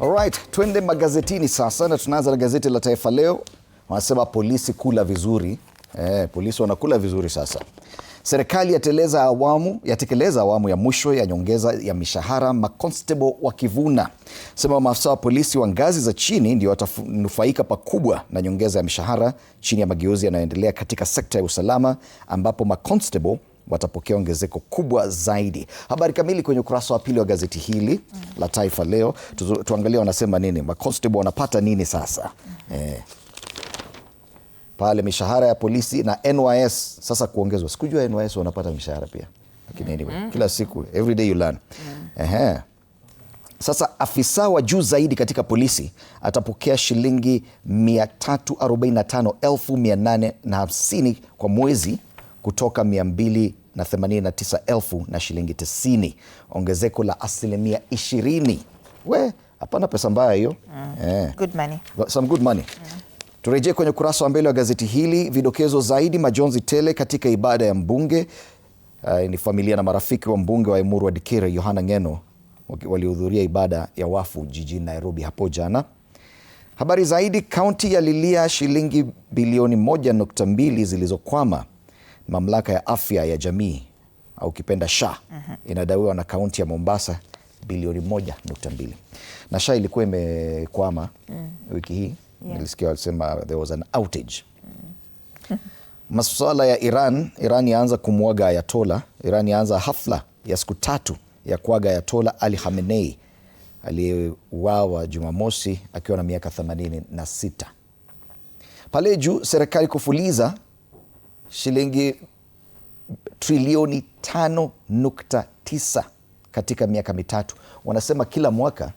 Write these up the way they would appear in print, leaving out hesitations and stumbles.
Alright, twende magazetini sasa na tunaanza na gazeti la Taifa Leo. Wanasema polisi kula vizuri. Polisi wanakula vizuri sasa. Serikali yatekeleza awamu ya mwisho ya nyongeza ya mishahara, maconstable wakivuna. Sema maafisa wa polisi wa ngazi za chini ndio watanufaika pakubwa na nyongeza ya mishahara chini ya mageuzi yanayoendelea katika sekta ya usalama, ambapo maconstable watapokea ongezeko kubwa zaidi. Habari kamili kwenye ukurasa wa pili wa gazeti hili la Taifa Leo. Tuangalie wanasema nini. Maconstable wanapata nini sasa? Pale mishahara ya polisi na NYS sasa kuongezwa. Sikujua NYS wanapata mishahara pia. Lakini anyway, kila siku, every day you learn. Sasa afisa wa juu zaidi katika polisi atapokea shilingi 345,850 kwa mwezi kutoka 289,000 na shilingi 90. Ongezeko la 20%. Hapana pesa mbaya hiyo. Good money. Some good money. Turejee kwenye kurasa wa mbele wa gazeti hili. Vidokezo zaidi, majonzi tele katika ibada ya mbunge. Ni familia na marafiki wa mbunge wa Emuru wa Dikirĩ Yohana Ng'eno walihudhuria ibada ya wafu jijini Nairobi hapo jana. Habari zaidi, kaunti ya lilia shilingi bilioni 1.2 zilizokwama. Mamlaka ya afya ya jamii au kipenda SHA inadaiwa na kaunti ya Mombasa bilioni 1.2. Na SHA ilikuwa imekwama wiki hii. Nilisikia walisema there was an outage. Masuala ya Iran yaanza kumwaga Ayatollah. Iran yaanza hafla ya siku 3 ya kuaga Ayatollah Ali Khamenei aliyeuawa Jumamosi akiwa na miaka 86. Pale juu, serikali kufuliza shilingi trilioni 5.9 katika miaka mitatu. Wanasema kila mwaka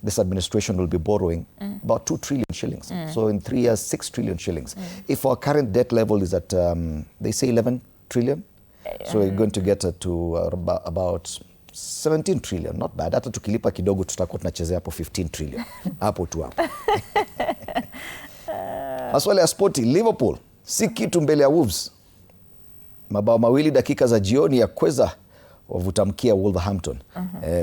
this administration will be borrowing about 2 trillion shillings. So in 3 years, 6 trillion shillings. If our current debt level is at, they say 11 trillion. So we're going to get to about 17 trillion. Not bad. Hata tukilipa kidogo tutakuwa tunachezea hapo 15 trillion. Hapo tu hapo. Maswala ya spoti, Liverpool si kitu mbele ya Wolves. Mabao mawili dakika za jioni ya kweza wavutamkia Wolverhampton.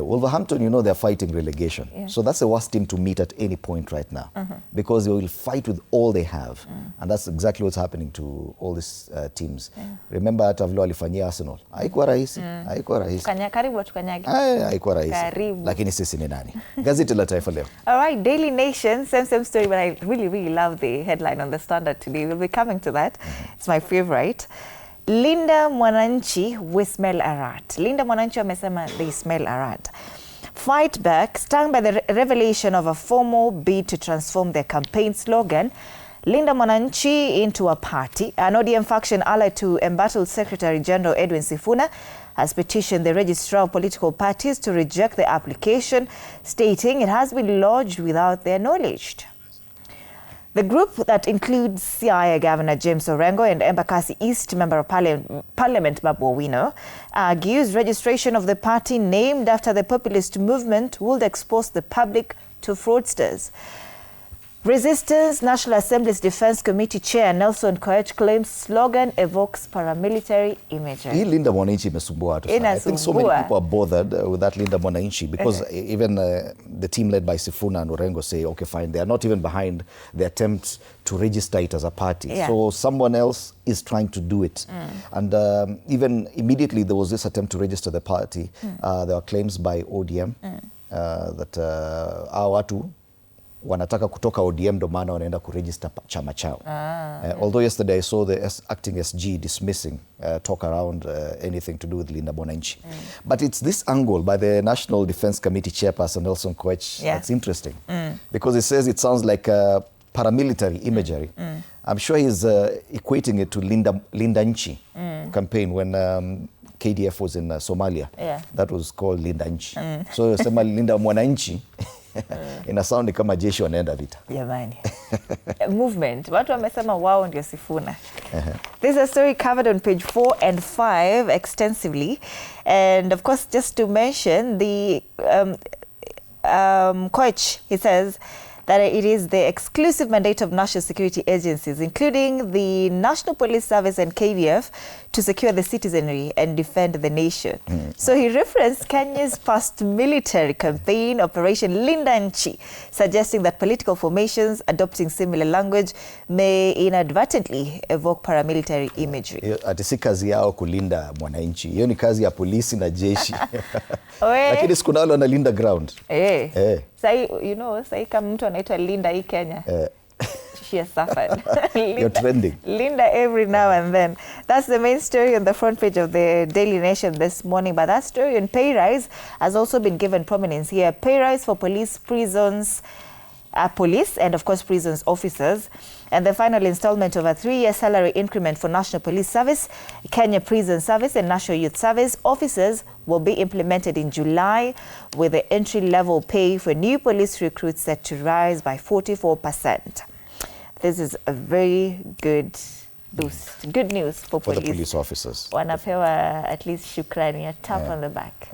Wolverhampton, you know, they're fighting relegation. So that's the worst team to meet at any point right now. Because they will fight with all they have. And that's exactly what's happening to all these teams. Remember hata vile walifanyia Arsenal. Haikuwa rahisi. Haikuwa rahisi. Karibu tukanyage. Haikuwa rahisi. Lakini sisi ni nani? Gazeti la Taifa Leo. All right, Daily Nation, same story, but I really love the headline on the Standard today. We'll be coming to that. It's my favorite. Linda Mwananchi, we smell a rat. Linda Mwananchi wamesema they smell a rat. Fight back, stung by the revelation of a formal bid to transform their campaign slogan, Linda Mwananchi into a party. An ODM faction allied to embattled Secretary General Edwin Sifuna has petitioned the registrar of political parties to reject the application, stating it has been lodged without their knowledge. The group that includes Siaya Governor James Orengo and Embakasi East Member of Parliament Babu Owino argues registration of the party named after the populist movement would expose the public to fraudsters. Resistance National Assembly's Defense Committee Chair Nelson Koech claims slogan evokes paramilitary imagery. Hii Linda Mwananchi imesumbua watu sana. I think so many people are bothered with that Linda Mwananchi because even the team led by Sifuna and Orengo say, okay, fine, they are not even behind the attempt to register it as a party. So someone else is trying to do it. And even immediately there was this attempt to register the party. There were claims by ODM that our watu wanataka kutoka ODM ndo maana wanaenda kuregister chama chao. Although yesterday I saw the acting SG dismissing talk around anything to do with Linda Mwananchi. But it's this angle by the National Defense Committee Chairperson Nelson Koech that's interesting. Because it says it sounds like paramilitary imagery. I'm sure he's equating it to Linda Nchi campaign when KDF was in Somalia. That was called Linda Nchi. So sema Linda Mwananchi ina sound kama jeshi wanaenda vita. Jamani. Movement. Watu wamesema wao ndio Sifuna. There's a story covered on page 4 and 5 extensively. And of course, just to mention, the Koech, he says, that it is the exclusive mandate of national security agencies, including the National Police Service and KDF, to secure the citizenry and defend the nation. So he referenced Kenya's past military campaign, Operation Mwananchi, suggesting that political formations adopting similar language may inadvertently evoke paramilitary imagery. Ati si kazi yao kulinda mwananchi. Hiyo ni kazi ya polisi na jeshi. Lakini siku nalo analinda ground. Sai, you know, sai kama mtu anaitwa Linda hii Kenya. She has suffered. You're trending. Linda every now and then. That's the main story on the front page of the Daily Nation this morning. But that story on pay rise has also been given prominence here. Pay rise for police, prisons, police, and of course prisons officers. And the final installment of a 3-year salary increment for National Police Service, Kenya Prison Service, and National Youth Service officers will be implemented in July, with the entry-level pay for new police recruits set to rise by 44%. This is a very good boost. Good news for the police officers. Wanapewa at least shukrani, a tap on the back.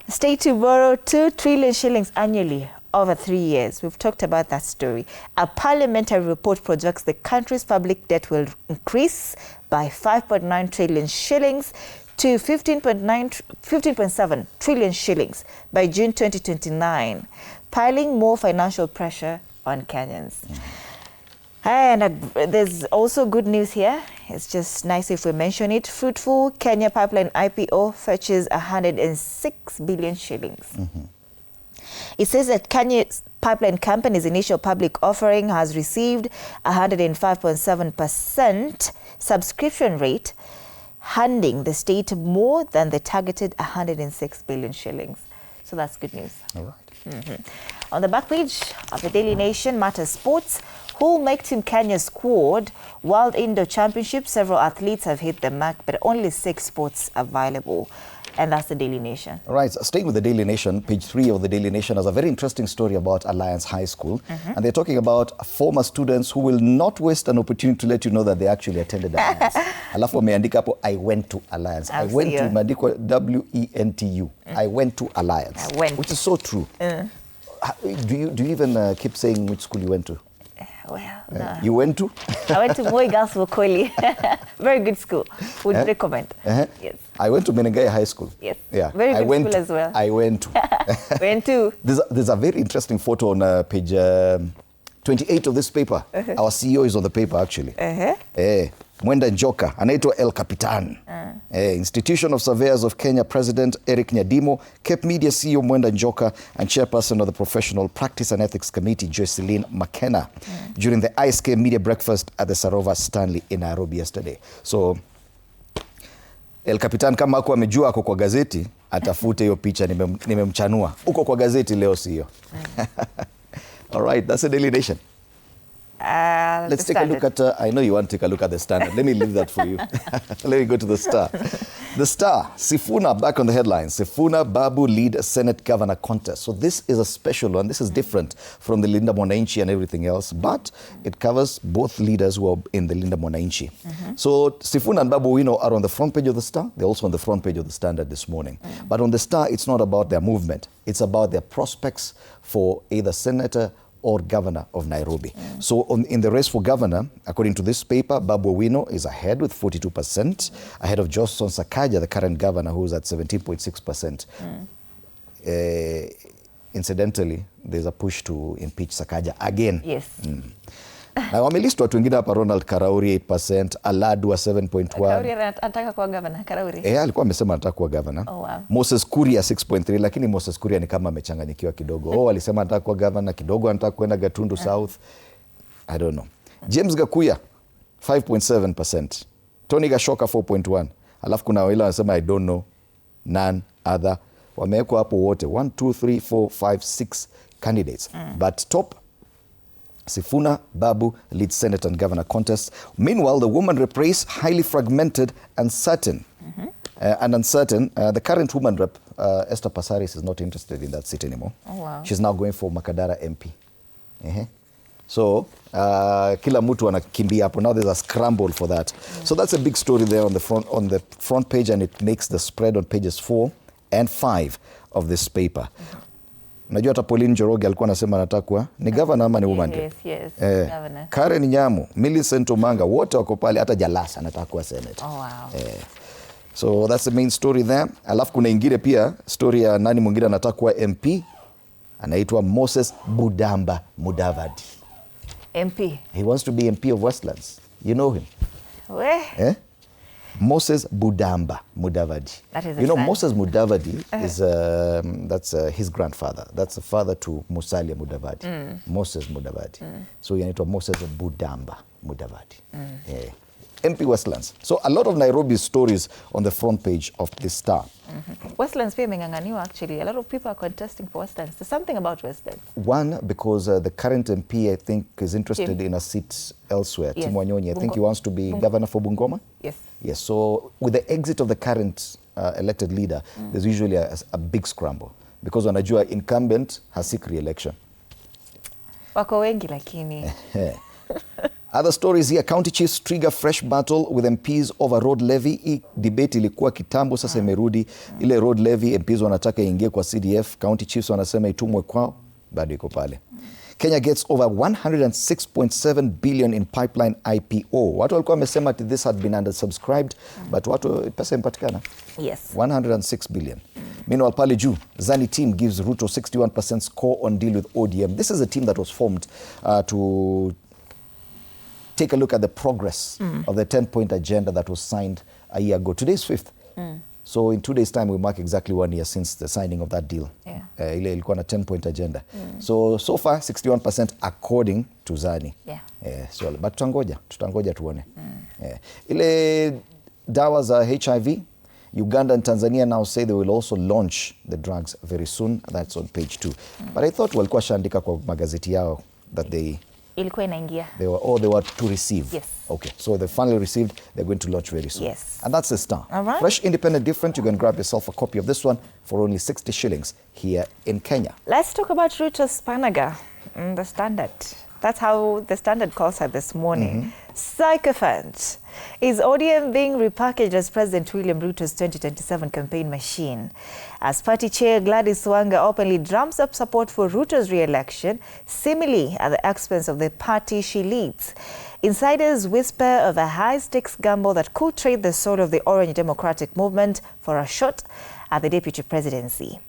State to borrow 2 trillion shillings annually over 3 years. We've talked about that story. A parliamentary report projects the country's public debt will increase by 5.9 trillion shillings to 15.7 trillion shillings by June 2029, piling more financial pressure on Kenyans. And there's also good news here. It's just nice if we mention it. Fruitful Kenya Pipeline IPO fetches 106 billion shillings. It says that Kenya's Pipeline Company's initial public offering has received 105.7% subscription rate, handing the state more than the targeted 106 billion shillings. So that's good news. All right. On the back page of the Daily Nation, Matters Sports. Who will make Team Kenya's squad? World Indoor Championship, several athletes have hit the mark, but only 6 spots available. And that's the Daily Nation. All right, staying with the Daily Nation, page 3 of the Daily Nation has a very interesting story about Alliance High School. And they're talking about former students who will not waste an opportunity to let you know that they actually attended Alliance. Alafu wameandika hapo, I went to Alliance. I went to imeandikwa WENTU. I went to Alliance. I went. Which is so true. Do you even keep saying which school you went to? Well, no. You went to? I went to Moi Girls Vokoli. Very good school. Would recommend. Yes. I went to Menengai High School. Yes. Yeah. Very good school as well. I went to. Went to. There's a very interesting photo on page 28 of this paper. Our CEO is on the paper actually. Mwenda Njoka, anaitwa El Capitan. Institution of Surveyors of Kenya President Eric Nyadimo, Cape Media CEO Mwenda Njoka, and Chairperson of the Professional Practice and Ethics Committee Joycelyn McKenna during the ISK Media Breakfast at the Sarova Stanley in Nairobi yesterday. So El Capitan kama ako amejua ako kwa gazeti, atafute hiyo picha, nimemchanua. Uko kwa gazeti leo sio. All right, that's the Daily Nation. Let's take a look at, I know you want to take a look at the Standard. Let me leave that for you. Let me go to the Star. The Star, Sifuna back on the headlines. Sifuna, Babu lead Senate governor contest. So this is a special one. This is different from the Linda Mwananchi and everything else, but it covers both leaders who are in the Linda Mwananchi. So Sifuna and Babu Owino are on the front page of the Star. They're also on the front page of the Standard this morning. But on the Star, it's not about their movement. It's about their prospects for either senator or governor of Nairobi. So in the race for governor, according to this paper, Babu Owino is ahead with 42%, ahead of Johnson Sakaja, the current governor, who's at 17.6%. Incidentally, there's a push to impeach Sakaja again. Yes. Na wamelistwa watu wengine hapa, Ronald Karauri 8%, Aladwa 7.1. Karauri anataka kuwa governor, Karauri. Alikuwa amesema anataka kuwa governor. Oh, wow. Moses Kuria 6.3, lakini Moses Kuria ni kama amechanganyikiwa kidogo. Alisema anataka kuwa governor, kidogo anataka kwenda Gatundu South. I don't know. James Gakuya 5.7%. Tony Gashoka 4.1. Alafu kuna wale wanasema I don't know, none other. Wamewekwa hapo wote 1 2 3 4 5 6 candidates. But top Sifuna, Babu leads Senate and governor contest. Meanwhile, the woman rep race highly fragmented and uncertain. The current woman rep, Esther Passaris, is not interested in that seat anymore. Oh, wow. She's now going for Makadara MP. So, kila mtu anakimbia hapo. Now there's a scramble for that. So that's a big story there on the front page, and it makes the spread on pages 4 and 5 of this paper. Unajua hata Pauline Njoroge alikuwa anasema anataka kuwa ni governor ama ni woman. Yes, governor. Karen Nyamu, Millicent Omanga, wote wako pale, hata Jalasa anataka kuwa senator. Oh, wow. So that's the main story there. Alafu kuna ingine pia story ya nani mwingine anataka kuwa MP, anaitwa Moses Budamba Mudavadi. MP. He wants to be MP of Westlands. You know him? Where? Moses Budamba Mudavadi. That is you know, Moses Mudavadi is that's his grandfather. That's the father to Musalia Mudavadi. Moses Mudavadi. So yanaitwa Moses Budamba Mudavadi. MP Westlands. So a lot of Nairobi stories on the front page of the Star. Westlands pia imenganganiwa actually. A lot of people are contesting for Westlands. There's something about Westlands. One, because the current MP, I think, is interested in a seat elsewhere. Yes. Tim Wanyonyi, I think he wants to be governor for Bungoma. Yes. Yes. So with the exit of the current elected leader, there's usually a big scramble. Because wanajua incumbent hasik re-election. Wako wengi lakini. Other stories here. County chiefs trigger fresh battle with MPs over road levy. Hii debate ilikuwa kitambo, sasa imerudi. Ile road levy MPs wanataka ingie kwa CDF. County chiefs wanasema itumwe kwao, bado iko pale. Kenya gets over 106.7 billion in pipeline IPO. Watu walikuwa wamesema this had been undersubscribed, but watu pesa impatikana. Yes. 106 billion. Meanwhile, pale juu, Zani team gives Ruto 61% score on deal with ODM. This is a team that was formed to take a look at the progress of the 10-point agenda that was signed a year ago. Today's 5th. So in 2 days' time, we mark exactly 1 year since the signing of that deal. Ile ilikuwa na 10-point agenda. So far, 61% according to Zani. So, but tutangoja tuone. Ile dawa za HIV, Uganda and Tanzania now say they will also launch the drugs very soon. That's on page 2. But I thought walikuwa shaandika kwa magazeti yao that ilikuwa inaingia. They were to receive. Yes. Okay. So they finally received. They're going to launch very soon. Yes. And that's the Star. All right. Fresh, independent, different. You can grab yourself a copy of this one for only 60 shillings here in Kenya. Let's talk about Ruto's Panaga, the Standard. That's how the Standard calls her this morning. Sycophant. Is ODM being repackaged as President William Ruto's 2027 campaign machine? As party chair Gladys Wanga openly drums up support for Ruto's re-election, seemingly at the expense of the party she leads. Insiders whisper of a high-stakes gamble that could trade the soul of the Orange Democratic Movement for a shot at the deputy presidency.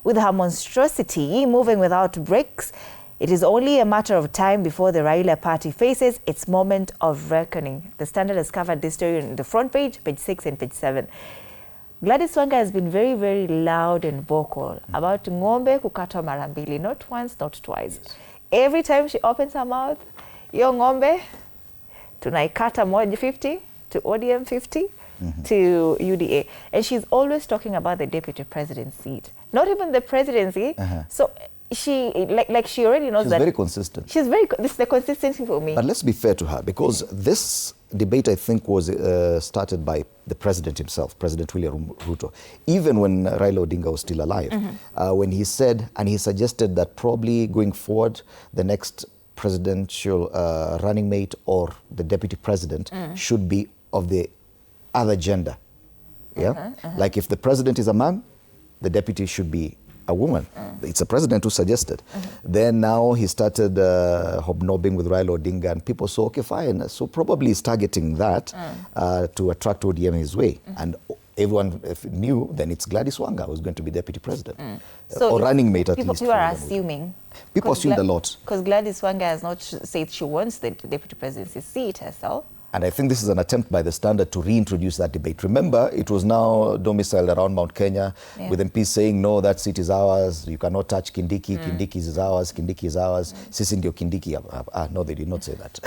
With her monstrosity moving without breaks, it is only a matter of time before the Raila party faces its moment of reckoning. The Standard has covered this story on the front page, page 6 and page 7. Gladys Wanga has been very, very loud and vocal about ng'ombe kukatwa mara mbili, not once, not twice. Every time she opens her mouth, yo ng'ombe, tunaikata moja 50 to ODM 50 to UDA. And she's always talking about the deputy president seat, not even the presidency. So she she already knows that. She's very consistent. This is the consistency for me. But let's be fair to her, because this debate, I think, was started by the president himself, President William Ruto. Even when Raila Odinga was still alive, when he said, and he suggested that probably going forward, the next presidential running mate or the deputy president should be of the other gender. Like if the president is a man, the deputy should be a woman. It's a president who suggested. Then now he started hobnobbing with Raila Odinga, and people said, okay, fine. So probably he's targeting that to attract ODM his way. And everyone knew then it's Gladys Wanga who's going to be deputy president. Or running mate at least. People are assuming. People assumed a lot. Because Gladys Wanga has not said she wants the deputy presidency seat herself. And I think this is an attempt by the Standard to reintroduce that debate. Remember, it was now domiciled around Mount Kenya, with MPs saying, no, that seat is ours. You cannot touch Kindiki. Kindiki is ours. Kindiki is ours. Sisi ndio Kindiki. No, they did not say that.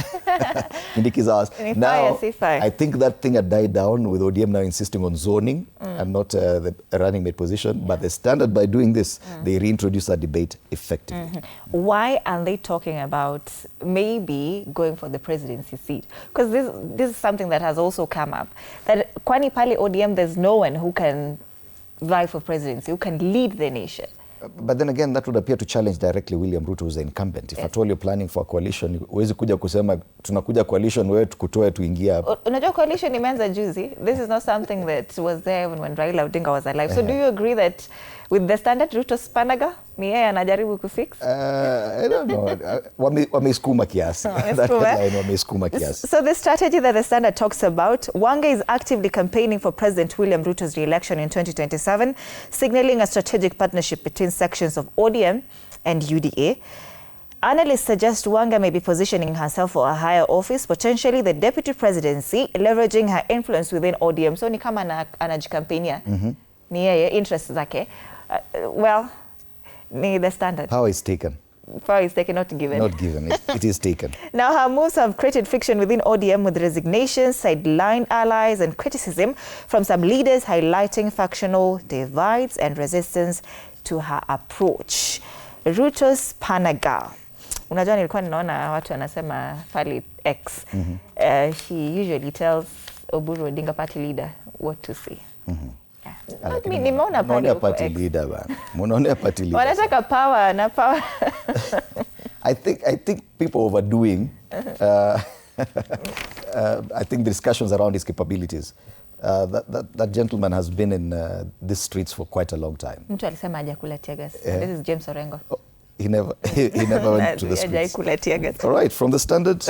Kindiki is ours. Now, I think that thing had died down with ODM now insisting on zoning and not the running mate position. But the Standard, by doing this, they reintroduce that debate effectively. Why are they talking about maybe going for the presidency seat? Because this is something that has also come up. That kwani pale ODM, there's no one who can vie for presidency, who can lead the nation. But then again, that would appear to challenge directly William Ruto, who's the incumbent. If at all you're planning for a coalition, huwezi kuja kusema tunakuja coalition wewe tukutoe tuingie hapa. Unajua coalition imeanza juzi. This is not something that was there when Raila Odinga was alive. So do you agree that With the Standard, Ruto's panaga, ni yeye anajaribu kufix? I don't know. Wameskuma kiasi. That headline wameskuma kiasi. So the strategy that the Standard talks about, Wanga is actively campaigning for President William Ruto's re-election in 2027, signaling a strategic partnership between sections of ODM and UDA. Analysts suggest Wanga may be positioning herself for a higher office, potentially the deputy presidency, leveraging her influence within ODM. So ni kama anajikampenia. Ni yeye interest zake. Well, ni the Standard. Power is taken. Power is taken, not given. Not given. It is taken. Now, her moves have created friction within ODM with resignations, sidelined allies, and criticism from some leaders highlighting factional divides and resistance to her approach. Ruto's panaga. Unajua nilikuwa ninaona watu wanasema pali X. She usually tells Oburu Odinga party leader what to say. Nimeona party leader bana. Munaona party leader. Wanataka power na power. I think people overdoing I think the discussions around his capabilities. That gentleman has been in these streets for quite a long time. Mtu alisema hajakula tear gas. This is James Orengo. Oh, he never went to the streets. All right, from the Standard,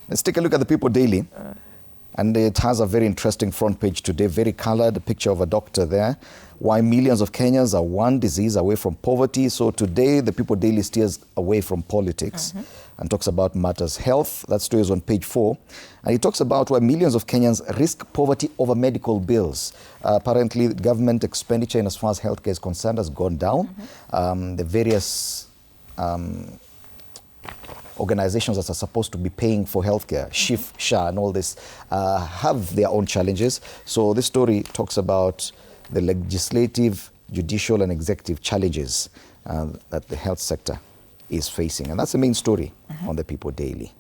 let's take a look at the People Daily. And it has a very interesting front page today, very colored, a picture of a doctor there. Why millions of Kenyans are one disease away from poverty. So today, the People Daily steers away from politics and talks about matters health. That story is on page 4. And it talks about why millions of Kenyans risk poverty over medical bills. Apparently, government expenditure in as far as healthcare is concerned has gone down. The various organizations that are supposed to be paying for healthcare, SHIF, SHA, and all this, have their own challenges. So this story talks about the legislative, judicial, and executive challenges that the health sector is facing. And that's the main story on the People Daily.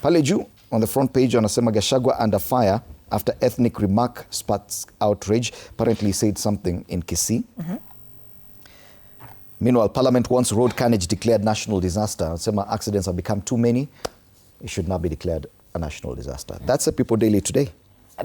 Pale juu, on the front page, wanasema Gachagua under fire after ethnic remark sparks outrage. Apparently he said something in Kisii. Meanwhile, Parliament wants road carnage declared national disaster. Some accidents have become too many. It should not be declared a national disaster. That's the People Daily today.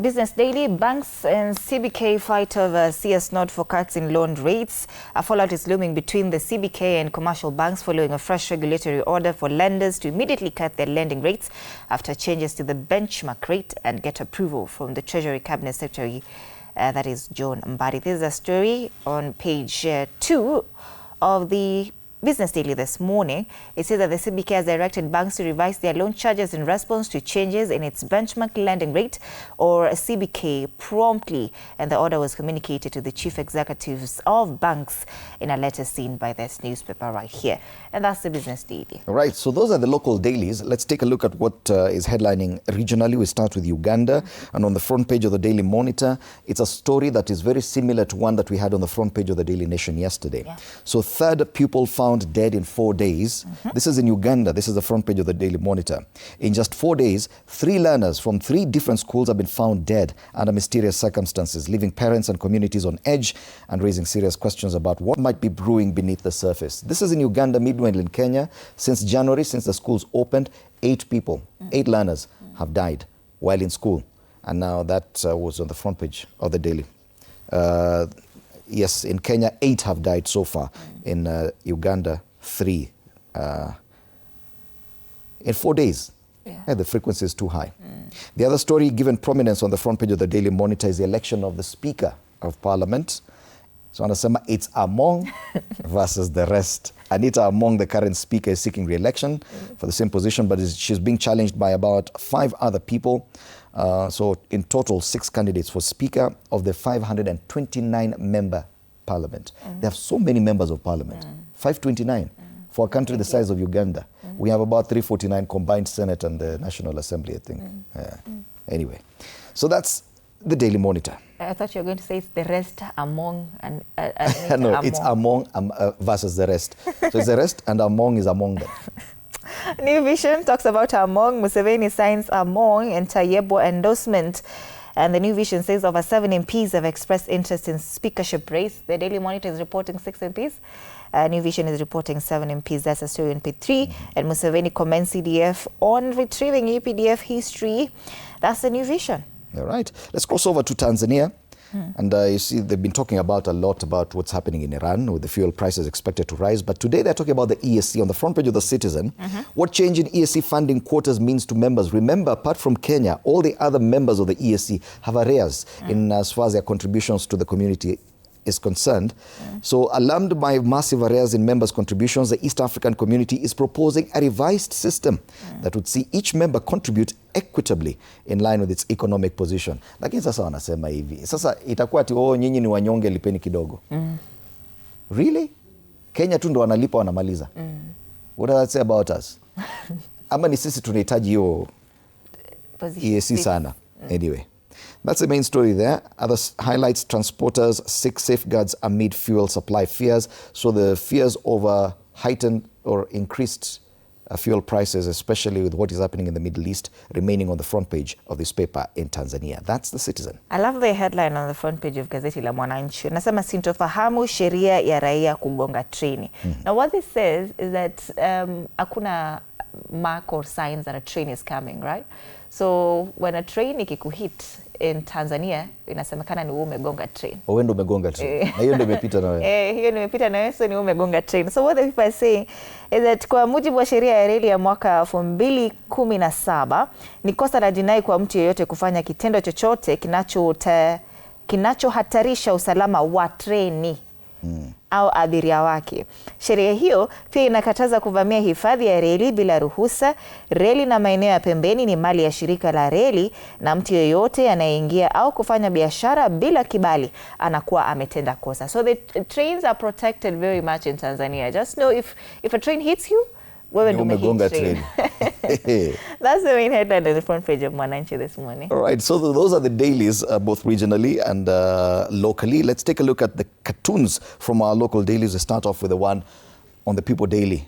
Business Daily, banks and CBK fight over CS nod for cuts in loan rates. A fallout is looming between the CBK and commercial banks following a fresh regulatory order for lenders to immediately cut their lending rates after changes to the benchmark rate and get approval from the Treasury Cabinet Secretary, that is John Mbadi. This is a story on page 2 of the Business Daily this morning. It says that the CBK has directed banks to revise their loan charges in response to changes in its benchmark lending rate, or CBK, promptly, and the order was communicated to the chief executives of banks in a letter seen by this newspaper right here. And that's the Business Daily. All right, so those are the local dailies. Let's take a look at what is headlining regionally. We start with Uganda, and on the front page of the Daily Monitor, it's a story that is very similar to one that we had on the front page of the Daily Nation yesterday. So third pupil found dead in 4 days. This is in Uganda. This is the front page of the Daily Monitor. In just 4 days, 3 learners from 3 different schools have been found dead under mysterious circumstances, leaving parents and communities on edge and raising serious questions about what might be brewing beneath the surface. This is in Uganda, Midway in Kenya. Since January, since the schools opened, 8 people, 8 learners have died while in school. And now that was on the front page of the Daily. Yes, in Kenya, 8 have died so far. In Uganda, 3. In 4 days. The frequency is too high. The other story given prominence on the front page of the Daily Monitor is the election of the Speaker of Parliament. So anasema it's Among versus the rest. Anita Among, the current Speaker, is seeking re-election for the same position, but she's being challenged by about 5 other people. So in total, 6 candidates for Speaker of the 529-member Parliament. They have so many members of Parliament, 529 for a country the size of Uganda. We have about 349 combined Senate and the National Assembly, I think. Anyway, so that's the Daily Monitor. I thought you were going to say it's the rest among and no, among. It's among versus the rest. So it's the rest and among is among them. New Vision talks about Among. Museveni signs Among and Tayebo endorsement. And the New Vision says over 7 MPs have expressed interest in speakership race. The Daily Monitor is reporting 6 MPs. New Vision is reporting 7 MPs. That's a story on page 3. And Museveni commends CDF on retrieving UPDF history. That's the New Vision. All right. Let's cross over to Tanzania. And you see, they've been talking about a lot about what's happening in Iran with the fuel prices expected to rise. But today they're talking about the ESC on the front page of the Citizen. What change in ESC funding quotas means to members. Remember, apart from Kenya, all the other members of the ESC have arrears in as far as their contributions to the community is concerned. So alarmed by massive arrears in members' contributions, the East African community is proposing a revised system that would see each member contribute equitably in line with its economic position. Lakini sasa wanasema hivi. Sasa itakuwa ati nyinyi ni wanyonge, lipeni kidogo. Really? Kenya tu ndo wanalipa wanamaliza. What does that say about us? Ama ni sisi tunahitaji hiyo ESC sana. Anyway. That's the main story there. Other highlights, transporters seek safeguards amid fuel supply fears. So the fears over heightened or increased fuel prices, especially with what is happening in the Middle East, remaining on the front page of this paper in Tanzania. That's the Citizen. I love the headline on the front page of gazeti la Mwananchi. Nasema sintofahamu sheria ya raia kugonga treni. Now what this says is that hakuna mark or signs that a train is coming, right? So when a train ikikuhit in Tanzania, inasemekana ni umegonga train. Owino umegonga train. Na hiyo ndio imepita na wewe. Hiyo nimepita na wewe, so ni umegonga train. So what the people are saying is that kwa mujibu wa sheria ya reli ya mwaka 2017, ni kosa la jinai kwa mtu yeyote kufanya kitendo chochote kinachohatarisha usalama wa treni au abiria wake. Sheria hiyo pia inakataza kuvamia hifadhi ya reli bila ruhusa. Reli na maeneo ya pembeni ni mali ya shirika la reli, na mtu yeyote anayeingia au kufanya biashara bila kibali anakuwa ametenda kosa. So the trains are protected very much in Tanzania. Just know if a train hits you, wewe ndio umehit train. That's the main headline on the front page of Mwananchi this morning. All right, so those are the dailies, both regionally and locally. Let's take a look at the cartoons from our local dailies. We start off with the one on the People Daily.